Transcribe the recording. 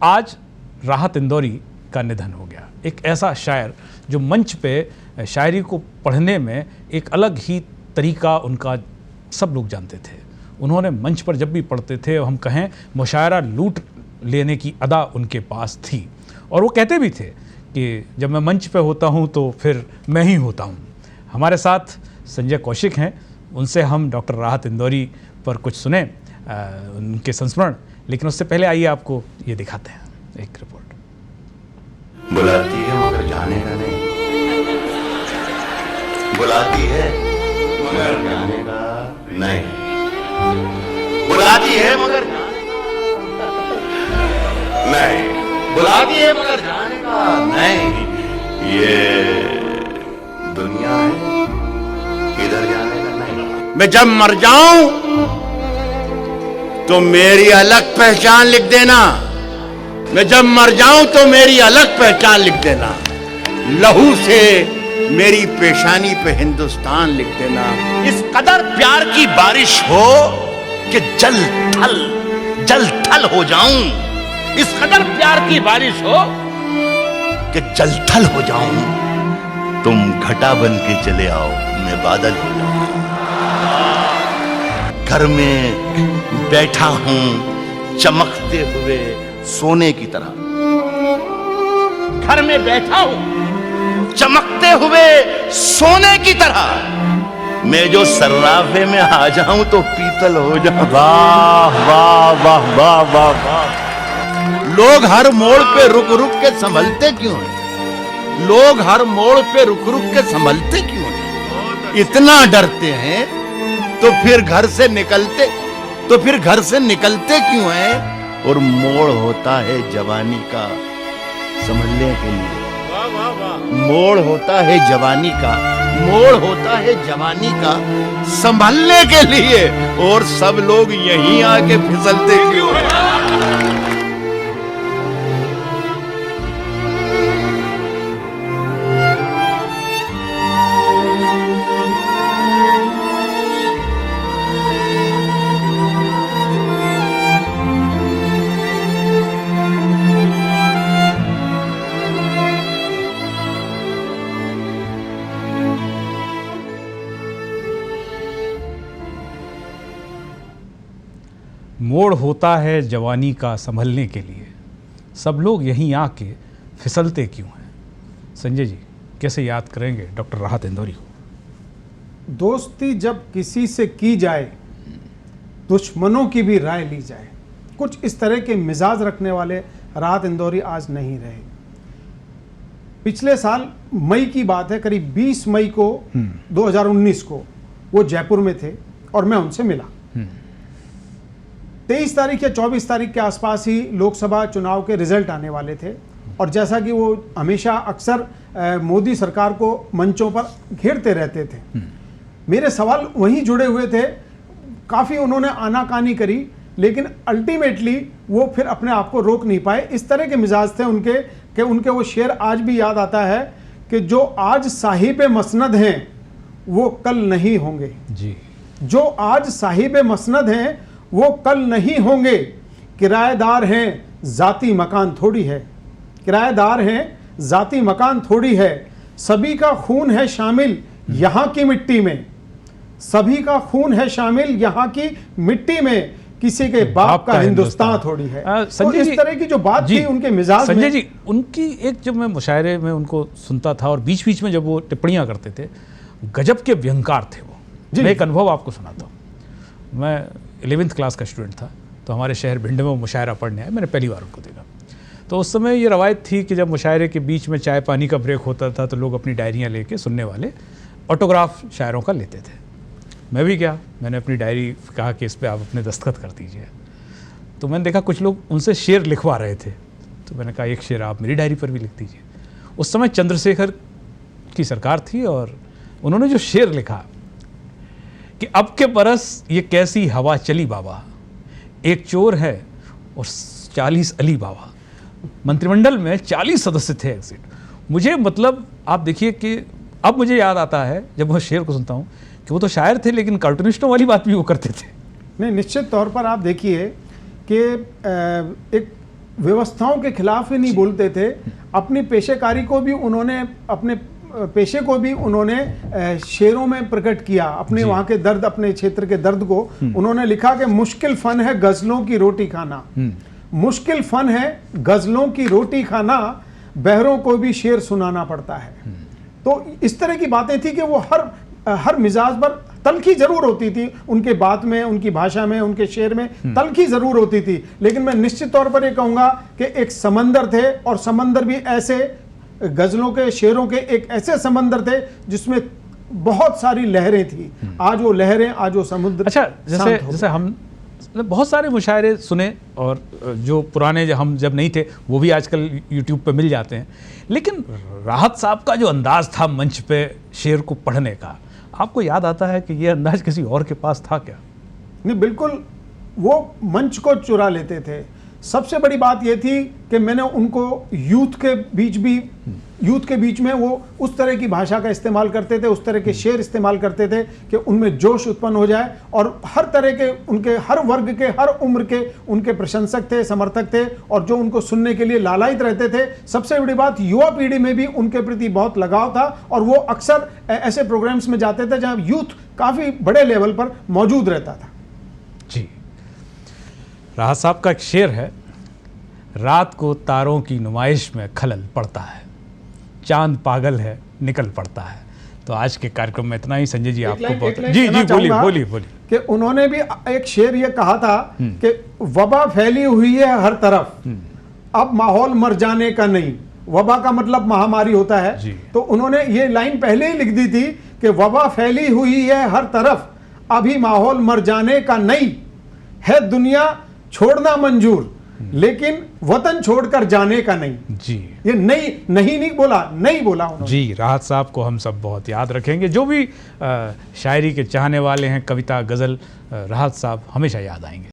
आज राहत इंदौरी का निधन हो गया। एक ऐसा शायर जो मंच पे शायरी को पढ़ने में एक अलग ही तरीका उनका सब लोग जानते थे। उन्होंने मंच पर जब भी पढ़ते थे, हम कहें मुशायरा लूट लेने की अदा उनके पास थी। और वो कहते भी थे कि जब मैं मंच पे होता हूँ तो फिर मैं ही होता हूँ। हमारे साथ संजय कौशिक हैं, उनसे हम डॉक्टर राहत इंदौरी पर कुछ सुने उनके संस्मरण। लेकिन उससे पहले आइए आपको ये दिखाते हैं एक रिपोर्ट। बुलाती है मगर जाने का नहीं, बुलाती है मगर जाने का नहीं, बुलाती है मगर नहीं, बुलाती है मगर जाने का नहीं। ये दुनिया है, इधर जाने का नहीं। मैं जब मर जाऊं तो मेरी अलग पहचान लिख देना। मैं जब मर जाऊं तो मेरी अलग पहचान लिख देना। लहू से मेरी पेशानी पे हिंदुस्तान लिख देना। इस कदर प्यार की बारिश हो कि जल थल हो जाऊं। इस कदर प्यार की बारिश हो कि जल थल हो जाऊं। तुम घटा बन के चले आओ, मैं बादल हो जाऊं। घर में बैठा हूं चमकते हुए सोने की तरह। घर में बैठा हूं चमकते हुए सोने की तरह। मैं जो सर्राफे में आ जाऊं तो पीतल हो जाऊं। वाह वाह वाह वाह वाह वाह। लोग हर मोड़ पे रुक रुक के संभलते क्यों हैं? लोग हर मोड़ पे रुक रुक के संभलते क्यों हैं? इतना डरते हैं तो फिर घर से निकलते क्यों हैं? और मोड़ होता है जवानी का संभलने के लिए। मोड़ होता है जवानी का, मोड़ होता है जवानी का संभलने के लिए। और सब लोग यहीं आके फिसलते क्यों हैं? मोड़ होता है जवानी का संभलने के लिए, सब लोग यहीं आके फिसलते क्यों हैं? संजय जी, कैसे याद करेंगे डॉक्टर राहत इंदौरी को? दोस्ती जब किसी से की जाए, दुश्मनों की भी राय ली जाए। कुछ इस तरह के मिजाज रखने वाले राहत इंदौरी आज नहीं रहे। पिछले साल मई की बात है, करीब 20 मई को 2019 को वो जयपुर में थे और मैं उनसे मिला। 23 तारीख या 24 तारीख के आसपास ही लोकसभा चुनाव के रिजल्ट आने वाले थे। और जैसा कि वो हमेशा अक्सर मोदी सरकार को मंचों पर घेरते रहते थे, मेरे सवाल वहीं जुड़े हुए थे। काफ़ी उन्होंने आनाकानी करी, लेकिन अल्टीमेटली वो फिर अपने आप को रोक नहीं पाए। इस तरह के मिजाज थे उनके कि उनके वो शेर आज भी याद आता है कि जो आज साहिब मसनद हैं वो कल नहीं होंगे जी। जो आज साहिब मसनद हैं वो कल नहीं होंगे। किराएदार हैं जाती मकान थोड़ी है, किराएदार हैं जाती मकान थोड़ी है। सभी का खून है शामिल यहाँ की मिट्टी में, सभी का खून है शामिल यहाँ की मिट्टी में। किसी के बाप का हिंदुस्तान थोड़ी है। तो इस तरह की जो बात थी उनके मिजाज में। संजय जी, उनकी एक, जब मैं मुशायरे में उनको सुनता था और बीच बीच में जब वो टिप्पणियां करते थे, गजब के व्यंगकार थे वो। मैं एक अनुभव आपको सुनाता हूँ। मैं 11th क्लास का स्टूडेंट था, तो हमारे शहर भिंड में मुशायरा पढ़ने आए। मैंने पहली बार उनको देखा। तो उस समय ये रवायत थी कि जब मुशायरे के बीच में चाय पानी का ब्रेक होता था तो लोग अपनी डायरियाँ लेके, सुनने वाले ऑटोग्राफ शायरों का लेते थे। मैं भी गया, मैंने अपनी डायरी कहा कि इस पर आप अपने दस्तखत कर दीजिए। तो मैंने देखा कुछ लोग उनसे शेर लिखवा रहे थे, तो मैंने कहा एक शेर आप मेरी डायरी पर भी लिख दीजिए। उस समय चंद्रशेखर की सरकार थी और उन्होंने जो शेर लिखा कि अब के बरस ये कैसी हवा चली बाबा, एक चोर है और 40 अली बाबा। मंत्रिमंडल में 40 सदस्य थे एग्जिट। मुझे मतलब आप देखिए कि अब मुझे याद आता है जब वह शेर को सुनता हूँ कि वो तो शायर थे, लेकिन कार्टूनिस्टों वाली बात भी वो करते थे। नहीं, निश्चित तौर पर आप देखिए कि एक व्यवस्थाओं के खिलाफ ही नहीं बोलते थे, अपनी पेशेकारी को भी उन्होंने, अपने पेशे को भी उन्होंने शेरों में प्रकट किया, अपने वहाँ के दर्द, अपने क्षेत्र के दर्द को उन्होंने लिखा कि मुश्किल फन है गजलों की रोटी खाना, मुश्किल फन है गजलों की रोटी खाना, बहरों को भी शेर सुनाना पड़ता है। तो इस तरह की बातें थी कि वो हर मिजाज पर तल्खी जरूर होती थी, उनके बात में, उनकी भाषा में, उनके शेर में तल्खी जरूर होती थी, लेकिन मैं निश्चित तौर पर ये कहूँगा कि एक समंदर थे, और समंदर भी ऐसे गजलों के, शेरों के एक ऐसे समंदर थे जिसमें बहुत सारी लहरें थी। आज वो लहरें, आज वो समुद्र। अच्छा, जैसे हम बहुत सारे मुशायरे सुने, और जो पुराने हम जब नहीं थे वो भी आजकल यूट्यूब पे मिल जाते हैं, लेकिन राहत साहब का जो अंदाज था मंच पे शेर को पढ़ने का, आपको याद आता है कि ये अंदाज किसी और के पास था क्या? नहीं, बिल्कुल वो मंच को चुरा लेते थे। सबसे बड़ी बात ये थी कि मैंने उनको यूथ के बीच में वो उस तरह की भाषा का इस्तेमाल करते थे, उस तरह के शेर इस्तेमाल करते थे कि उनमें जोश उत्पन्न हो जाए, और हर तरह के, उनके हर वर्ग के, हर उम्र के उनके प्रशंसक थे, समर्थक थे, और जो उनको सुनने के लिए लालायित रहते थे। सबसे बड़ी बात, युवा पीढ़ी में भी उनके प्रति बहुत लगाव था, और वो अक्सर ऐसे प्रोग्राम्स में जाते थे जहाँ यूथ काफ़ी बड़े लेवल पर मौजूद रहता था। जी, राहत साहब का एक शेर है, रात को तारों की नुमाइश में खलल पड़ता है, चांद पागल है निकल पड़ता है। तो आज के कार्यक्रम में इतना ही। संजय जी, आपको बहुत जी बोलिए कि उन्होंने भी एक शेर ये कहा था कि वबा फैली हुई है हर तरफ, अब माहौल मर जाने का नहीं। वबा का मतलब महामारी होता है, तो उन्होंने ये लाइन पहले ही लिख दी थी कि वबा फैली हुई है हर तरफ, अभी माहौल मर जाने का नहीं है, दुनिया छोड़ना मंजूर लेकिन वतन छोड़कर जाने का नहीं। जी, ये नहीं बोला उन्होंने। जी, राहत साहब को हम सब बहुत याद रखेंगे। जो भी शायरी के चाहने वाले हैं, कविता, गज़ल, राहत साहब हमेशा याद आएंगे।